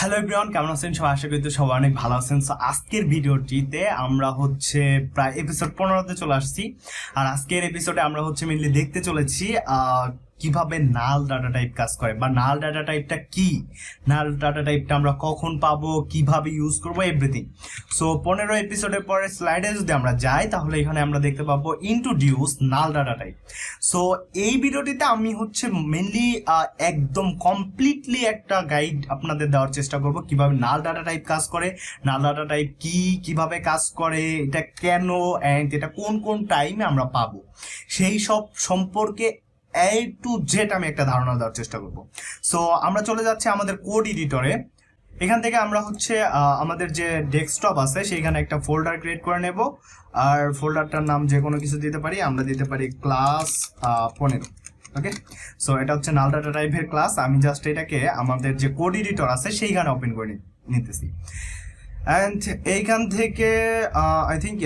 Hello everyone, কেমন আছেন সবাই? আশা করি তো সবাই অনেক ভালো আছেন। সো আজকের ভিডিওটিতে আমরা প্রায় এপিসোড 15তে চলে আসছি। আর আজকের এপিসোডে আমরা মেইনলি দেখতে চলেছি কিভাবে নাল ডাটা টাইপ কাজ করে, বা নাল ডাটা টাইপটা কি, নাল ডাটা টাইপটা আমরা কখন পাবো, কিভাবে ইউজ করবো, এভরিথিং। সো 15 এপিসোডের পরে স্লাইডে যদি আমরা যাই তাহলে এখানে আমরা দেখতে পাবো ইন্ট্রোডিউস নাল ডাটা টাইপ। সো এই ভিডিওটিতে আমি মেইনলি একদম কমপ্লিটলি একটা গাইড আপনাদের দেওয়ার চেষ্টা করব কিভাবে নাল ডাটা টাইপ কাজ করে, নাল ডাটা টাইপ কি, কিভাবে কাজ করে, এটা কেন, অ্যান্ড এটা কোন কোন টাইমে আমরা পাবো, সেই সব সম্পর্কে A to Z আমি একটা ধারণা দেওয়ার চেষ্টা করব। সো আমরা চলে যাচ্ছি আমাদের কোড এডিটরে। এখান থেকে আমরা আমাদের যে ডেস্কটপ আছে সেইখানে একটা ফোল্ডার ক্রিয়েট করে নেব, আর ফোল্ডারটার নাম যে কোনো কিছু দিতে পারি, আমরা দিতে পারি ক্লাস 15। ওকে, সো এটা হচ্ছে নাল ডাটা টাইপের ক্লাস। আমি জাস্ট এটাকে আমাদের যে কোড এডিটর আছে সেইখানে ওপেন করে নিতেছি। অ্যান্ড এইখান থেকে আই থিঙ্ক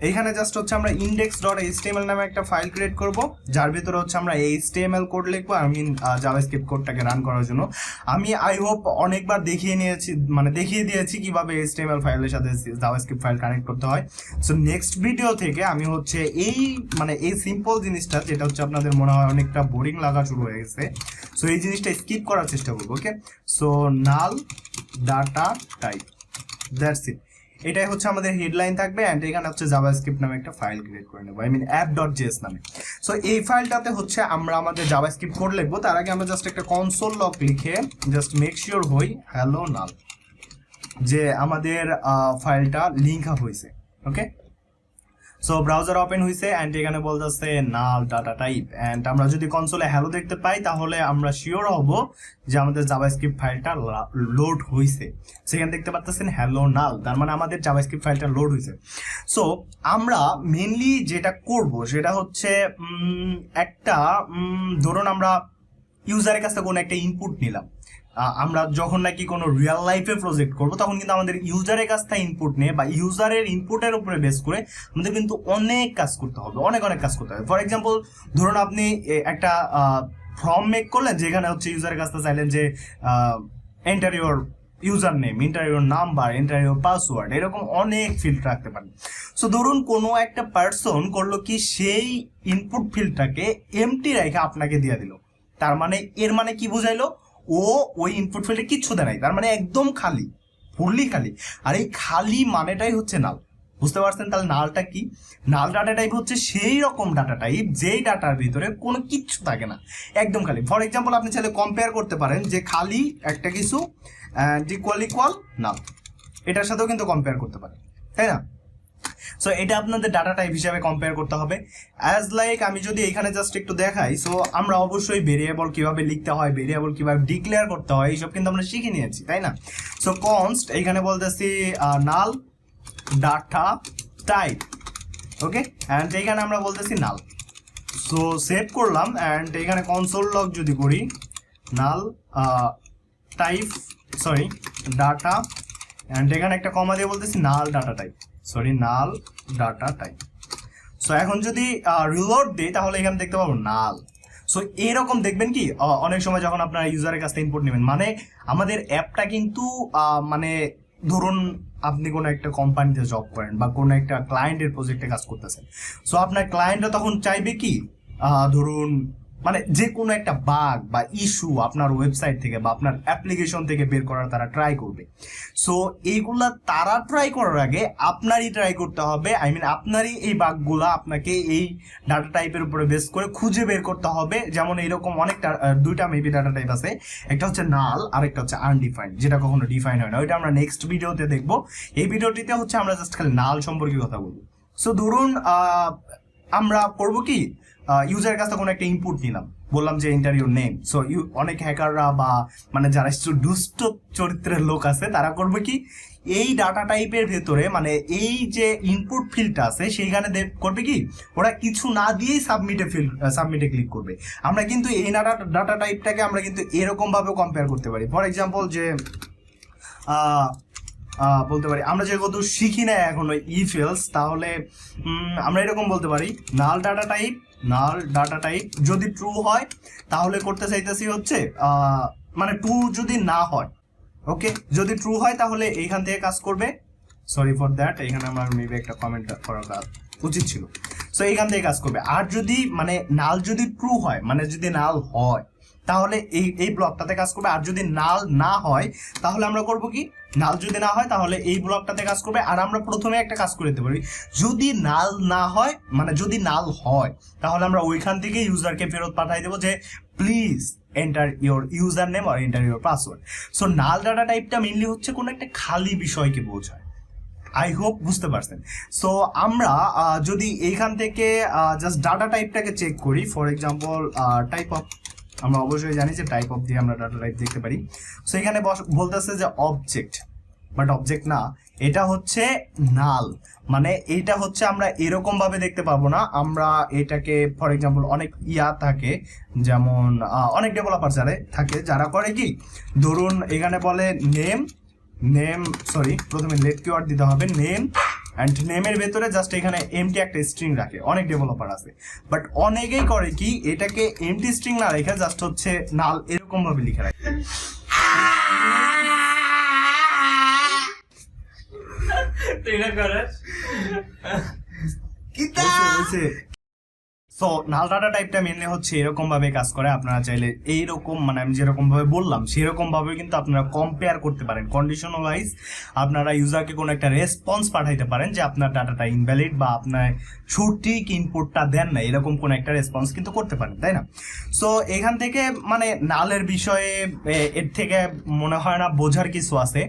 এইখানে জাস্ট আমরা index.html নামে একটা ফাইল ক্রিয়েট করব, যার ভিতরে আমরা HTML কোড লিখবো, আই মিন জাভাস্ক্রিপ্ট কোডটাকে রান করার জন্য। আমি আই হোপ অনেকবার দেখিয়ে দিয়েছি কিভাবে HTML ফাইলের সাথে জাভাস্ক্রিপ্ট ফাইল কানেক্ট করতে হয়। সো নেক্সট ভিডিও থেকে আমি এই সিম্পল জিনিসটা, যেটা আপনাদের মনে হয় অনেকটা বোরিং লাগা শুরু হয়ে গেছে, সো এই জিনিসটা স্কিপ করার চেষ্টা করবো। Okay, so null data type, that's it. এটাই আমাদের হেডলাইন থাকবে, অ্যান্ড এখানে জাভাস্ক্রিপ্ট নামে একটা ফাইল ক্রিয়েট করে নেবো, আই মিন app.js নামে। সো এই ফাইলটাতে আমরা আমাদের জাভাস্ক্রিপ্ট কোড লিখবো। তার আগে আমরা জাস্ট একটা কনসোল লগ লিখে জাস্ট মেক শিওর হই হ্যালো নাল, যে আমাদের ফাইলটা লিঙ্ক আপ হয়েছে। ওকে, সো ব্রাউজার ওপেন হয়েছে, অ্যান্ড এখানে বলতেছে নাল ডাটা টাইপ, অ্যান্ড আমরা যদি কনসোলে হ্যালো দেখতে পাই তাহলে আমরা শিওর হব যে আমাদের জাভাস্ক্রিপ্ট ফাইলটা লোড হয়েছে। সেখানে দেখতে পাচ্ছেন হ্যালো নাল, তার মানে আমাদের জাভাস্ক্রিপ্ট ফাইলটা লোড হয়েছে। সো আমরা মেনলি যেটা করব সেটা একটা ধরুন আমরা ইউজারের কাছে কোনো একটা ইনপুট নিলাম। আমরা যখন নাকি কোনো রিয়েল লাইফে প্রজেক্ট করবো তখন কিন্তু আমাদের ইউজারের কাছ থেকে ইনপুট নিয়ে বা ইউজারের ইনপুটের উপরে বেস করে আমাদের কিন্তু অনেক কাজ করতে হবে, অনেক কাজ করতে হবে। ফর এক্সাম্পল ধরুন আপনি একটা ফর্ম মেক করলেন, যেখানে ইউজারের কাছ থেকে চাইলেন যে enter your user name, enter your number, enter your password, এরকম অনেক ফিল্ড রাখতে পারেন। সো ধরুন কোনো একটা পার্সন করলো কি, সেই ইনপুট ফিল্ডটাকে এমটি রেখে আপনাকে দিয়ে দিল। তার মানে এর মানে কি বুঝাইলো, ও ওই ইনপুট ফিল্ডে কিচ্ছু দেয় নাই, তার মানে একদম খালি, ফুললি খালি। আর এই খালি মানেটাই নাল। বুঝতে পারছেন? তাহলে নালটা কি? নাল ডাটা টাইপ সেই রকম ডাটা টাইপ যেই ডাটার ভিতরে কোনো কিচ্ছু থাকে না, একদম খালি। ফর এক্সাম্পল আপনি চাইলে কম্পেয়ার করতে পারেন যে খালি একটা কিছু ইকুয়াল নাল, এটার সাথেও কিন্তু কম্পেয়ার করতে পারেন, তাই না? সো এটা আপনাদের ডাটা টাইপ হিসাবে কম্পেয়ার করতে হবে। অ্যাজ লাইক আমি যদি এখানে জাস্ট একটু দেখাই, সো আমরা অবশ্যই ভেরিয়েবল কিভাবে লিখতে হয়, ভেরিয়েবল কিভাবে ডিক্লেয়ার করতে হয়, এইসব কিন্তু আমরা শিখে নিয়েছি, তাই না? সো কনস্ট এখানে বলতেছি নাল ডাটা টাইপ। ওকে, অ্যান্ড এইখানে আমরা বলতেছি নাল। সো সেভ করলাম, অ্যান্ড এখানে কনসোল লগ যদি করি নাল টাইপ ডাটা, অ্যান্ড এখানে একটা কমা দিয়ে বলতেছি নাল ডাটা টাইপ, নাল ডাটা টাইপ। সো এখন যদি রিলোড দিই তাহলে এখানে দেখতে পাবো নাল। সো এরকম দেখবেন কি অনেক সময় যখন আপনারা ইউজারের কাছ থেকে ইনপুট নেবেন, মানে আমাদের অ্যাপটা কিন্তু ধরুন আপনি কোনো একটা কোম্পানিতে জব করেন বা কোনো একটা ক্লায়েন্টের প্রজেক্টে কাজ করতেছেন। সো আপনার ক্লায়েন্টরা তখন চাইবে কি, ধরুন যে কোনো একটা বাগ বা ইস্যু আপনার ওয়েবসাইট থেকে বা আপনার অ্যাপ্লিকেশন থেকে বের করার তারা ট্রাই করবে। সো এইগুলা তারা ট্রাই করার আগে আপনারই ট্রাই করতে হবে, আই মিন আপনারই এই বাগগুলা আপনাকে এই ডাটা টাইপের উপরে বেস করে খুঁজে বের করতে হবে। যেমন এইরকম অনেকটা দুইটা মেবি ডাটা টাইপ আছে, একটা নাল আর একটা আনডিফাইন্ড, যেটা কখনো ডিফাইন হয় না। ওইটা আমরা নেক্সট ভিডিওতে দেখবো। এই ভিডিওটিতে আমরা জাস্ট খালি নাল সম্পর্কে কথা বলবো। সো ধরুন আমরা করবো কি, ইউজারের কাছে কোনো একটা ইনপুট নিলাম, বললাম যে এন্টার ইউর নেম। সো অনেক হ্যাকাররা বা যারা দুষ্ট চরিত্রের লোক আছে তারা করবে কি, এই ডাটা টাইপের ভেতরে এই যে ইনপুট ফিল্ডটা আছে সেইখানে করবে কি, ওরা কিছু না দিয়েই সাবমিটে ক্লিক করবে। আমরা কিন্তু এই ডাটা টাইপটাকে আমরা কিন্তু এরকম ভাবে কম্পেয়ার করতে পারি। ফর এক্সাম্পল যে বলতে পারি আমরা যেহেতু শিখি না এখনো ইফ এলস, তাহলে আমরা এরকম বলতে পারি নাল ডাটা টাইপ যদি ট্রু হয় তাহলে করতে চাইতেছি ট্রু যদি না হয়, ওকে, যদি ট্রু হয় তাহলে এইখান থেকে কাজ করবে। সরি ফর দ্যাট, এখানে আমার মেবি একটা কমেন্ট করা উচিত ছিল। সো এইখান থেকে কাজ করবে। আর যদি মানে নাল যদি ট্রু হয়, মানে যদি নাল হয় তাহলে এই ব্লকটাতে কাজ করবে। আর যদি নাল না হয় তাহলে আমরা করব কি, নাল যদি না হয় তাহলে এই ব্লকটাতে কাজ করবে। আর আমরা প্রথমে একটা কাজ করে দিতে পারি, যদি নাল না হয় মানে যদি নাল হয় তাহলে আমরা ওইখান থেকে ইউজারকে ফেরত পাঠাই দেবো যে please enter your user name আর enter your password. So null data টাইপটা মেইনলি হচ্ছে কোনো একটা খালি বিষয়কে বোঝায়। আই হোপ বুঝতে পারছেন। সো আমরা যদি এইখান থেকে জাস্ট ডাটা টাইপটাকে চেক করি, ফর এক্সাম্পল টাইপ অফ, আমরা অবশ্যই জানি যে টাইপ অফ দিয়ে আমরা ডাটা টাইপ দেখতে পারি। সো এখানে বলতেছে যে অবজেক্ট, বাট অবজেক্ট না, এটা হচ্ছে নাল। মানে এটা হচ্ছে আমরা এরকম ভাবে দেখতে পাবো না, আমরা এটাকে ফর এক্সাম্পল অনেক থাকে, যেমন অনেক ডেভেলপার যারা থাকে যারা করে কি, ধরুন এখানে বলে নেম সরি প্রথমে লেট কিওয়ার্ড দিতে হবে নেম, অ্যান্ড নেমের ভেতরে জাস্ট এখানে এমটি একটা স্ট্রিং রাখে। অনেক ডেভেলপার আছে, বাট অনেকেই করে কি এটাকে এমটি স্ট্রিং না রেখে জাস্ট হচ্ছে নাল এরকম ভাবে লিখে রাখে। সো নাল ডাটা টাইপটা মেনলি হচ্ছে এরকম ভাবে কাজ করে। আপনারা চাইলে এইরকম মানে আমি যেরকম ভাবে বললাম সেরকম ভাবে কিন্তু আপনারা কম্পেয়ার করতে পারেন। কন্ডিশনাল ওয়াইজ আপনারা ইউজারকে কোনো একটা রেসপন্স পাঠাইতে পারেন যে আপনার ডাটাটা ইনভ্যালিড বা আপনার সঠিক ইনপুটটা দেন না, এরকম কোনো একটা রেসপন্স কিন্তু করতে পারেন, তাই না? সো এখান থেকে মানে নালের বিষয়ে এর থেকে মনে হয় না বোঝার কিছু আছে।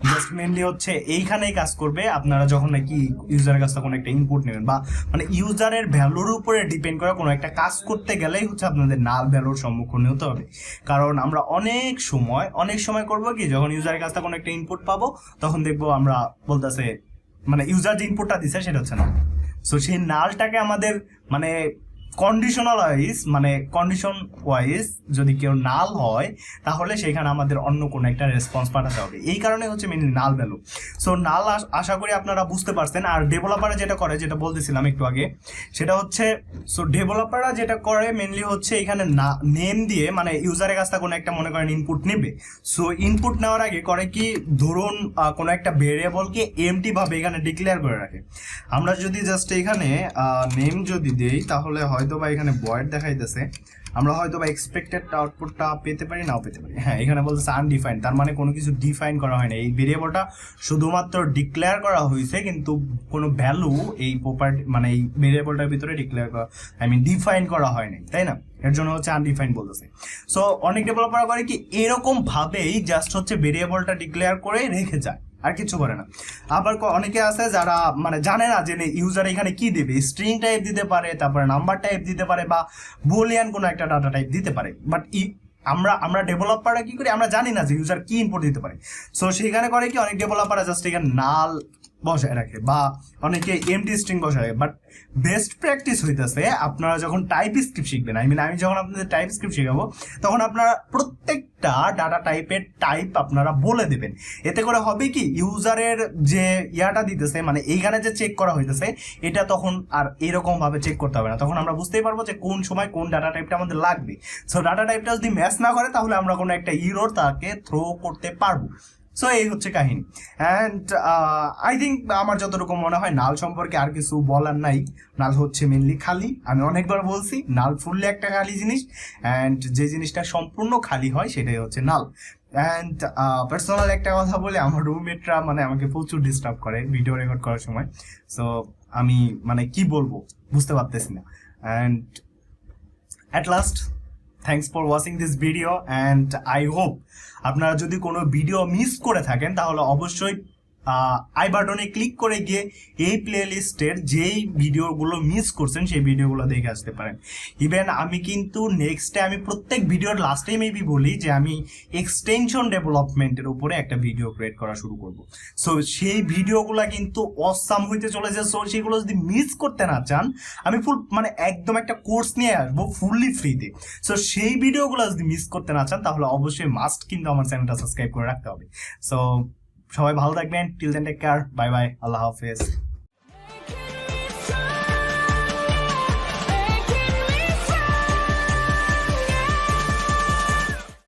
জাস্ট মেনলি হচ্ছে এইখানেই কাজ করবে। আপনারা যখন নাকি ইউজারের কাছে কোনো একটা ইনপুট নেবেন বা মানে ইউজারের ভ্যালুর উপরে ডিপেন্ড করে কোনো একটা কাজ করতে গেলেই হচ্ছে আপনাদের নাল ভ্যালুর সম্মুখীন হতে হবে। কারণ আমরা অনেক সময় করবো কি, যখন ইউজারের কাছে কোনো একটা ইনপুট পাবো তখন দেখবো আমরা বলতেছে মানে ইউজার যে ইনপুটটা দিচ্ছে সেটা হচ্ছে না। সো সেই নালটাকে আমাদের মানে কন্ডিশন ওয়াইজ যদি কেউ নাল হয় তাহলে সেখানে আমাদের অন্য কোনো একটা রেসপন্স পাঠাতে হবে। এই কারণে হচ্ছে মেনলি নাল ভ্যালু। সো নাল আশা করি আপনারা বুঝতে পারছেন। আর ডেভেলপাররা যেটা করে, যেটা বলতেছিলাম একটু আগে, সেটা হচ্ছে সো ডেভেলপাররা যেটা করে মেনলি হচ্ছে এখানে নেম দিয়ে মানে ইউজারের কাছে কোনো একটা মনে করেন ইনপুট নেবে। সো ইনপুট নেওয়ার আগে করে কি, ধরুন কোনো একটা ভেরিয়েবলকে এমটি ভাবে এখানে ডিক্লেয়ার করে রাখে। আমরা যদি জাস্ট এখানে নেম যদি দেই তাহলে হয়তো বা এখানে ভয়েড দেখাইতেছে, আমরা হয়তো বা এক্সপেক্টেড আউটপুটটা পেতে পারি নাও পেতে পারি। হ্যাঁ, এখানে বলতেছে আনডিফাইন্ড, তার মানে কোনো কিছু ডিফাইন করা হয় না। এই ভেরিয়েবলটা শুধুমাত্র ডিক্লেয়ার করা হয়েছে কিন্তু কোনো ভ্যালু এই প্রপার্টি মানে এই ভেরিয়েবলটার ভিতরে ডিক্লেয়ার করা ডিফাইন করা হয় নাই, তাই না? এর জন্য হচ্ছে আনডিফাইন্ড বলতেছে। সো অনেক ডেভেলপার করে কি এরকম ভাবেই জাস্ট হচ্ছে ভেরিয়েবলটা ডিক্লেয়ার করে রেখে যায়, আর কিছু করে না। আবার অনেকে আছে যারা মানে জানে না যে ইউজার এখানে কি দেবে, স্ট্রিং টাইপ দিতে পারে, তারপরে নাম্বার টাইপ দিতে পারে বা বুলিয়ান কোনো একটা ডাটা টাইপ দিতে পারে। বাট আমরা ডেভেলপাররা কি করি, আমরা জানি না যে ইউজার কি ইনপুট দিতে পারে। সো সেখানে করে কি অনেক ডেভেলপাররা জাস্ট এখানে নাল বসায় রাখে বা অনেকে এমটি স্ট্রিং বসায় রাখে। বাট বেস্ট প্র্যাকটিস হইতেছে আপনারা যখন টাইপ স্ক্রিপ্ট শিখবেন, আমি যখন আপনাদের টাইপ স্ক্রিপ্ট শেখাবো তখন আপনারা প্রত্যেকটা ডাটা টাইপের টাইপ আপনারা বলে দেবেন। এতে করে হবে কি, ইউজারের যে ইয়াটা দিতেছে মানে এইখানে যে চেক করা হইতেছে এটা তখন আর এরকম ভাবে চেক করতে হবে না। তখন আমরা বুঝতেই পারবো যে কোন সময় কোন ডাটা টাইপটা আমাদের লাগবে। সো ডাটা টাইপটা যদি ম্যাচ না করে তাহলে আমরা কোনো একটা ইরর তাকে থ্রো করতে পারবো। সো এই হচ্ছে কাহিনী। অ্যান্ড আই থিঙ্ক আমার যতটুকু মনে হয় নাল সম্পর্কে আর কিছু বলার নাই। নাল হচ্ছে মেনলি খালি। আমি অনেকবার বলছি নাল ফুললি একটা খালি জিনিস, অ্যান্ড যে জিনিসটা সম্পূর্ণ খালি হয় সেটাই হচ্ছে নাল। অ্যান্ড পার্সোনাল একটা কথা বলে, আমার রুমমেটরা মানে আমাকে প্রচুর ডিস্টার্ব করে ভিডিও রেকর্ড করার সময়। সো আমি মানে কি বলবো বুঝতে পারতেছি না। And at last thanks for watching this video, and I hope আপনারা যদি কোনো ভিডিও মিস করে থাকেন তাহলে অবশ্যই আই বাটনে ক্লিক করে গিয়ে এই প্লে লিস্টের যেই ভিডিওগুলো মিস করছেন সেই ভিডিওগুলো দেখে আসতে পারেন। ইভেন আমি কিন্তু নেক্সটে আমি প্রত্যেক ভিডিওর লাস্টেই মেবি বলি যে আমি এক্সটেনশন ডেভেলপমেন্টের উপরে একটা ভিডিও ক্রিয়েট করা শুরু করব। সো সেই ভিডিওগুলো কিন্তু অসাম হইতে চলেছে। সো সেগুলো যদি মিস করতে না চান, আমি ফুল মানে একদম একটা কোর্স নিয়ে আসবো ফুললি ফ্রিতে। সো সেই ভিডিওগুলো যদি মিস করতে না চান তাহলে অবশ্যই মাস্ট কিন্তু আমার চ্যানেলটা সাবস্ক্রাইব করে রাখতে হবে। সো সবাই ভালো থাকবেন। Till then take care, bye bye, আল্লাহ হাফেজ।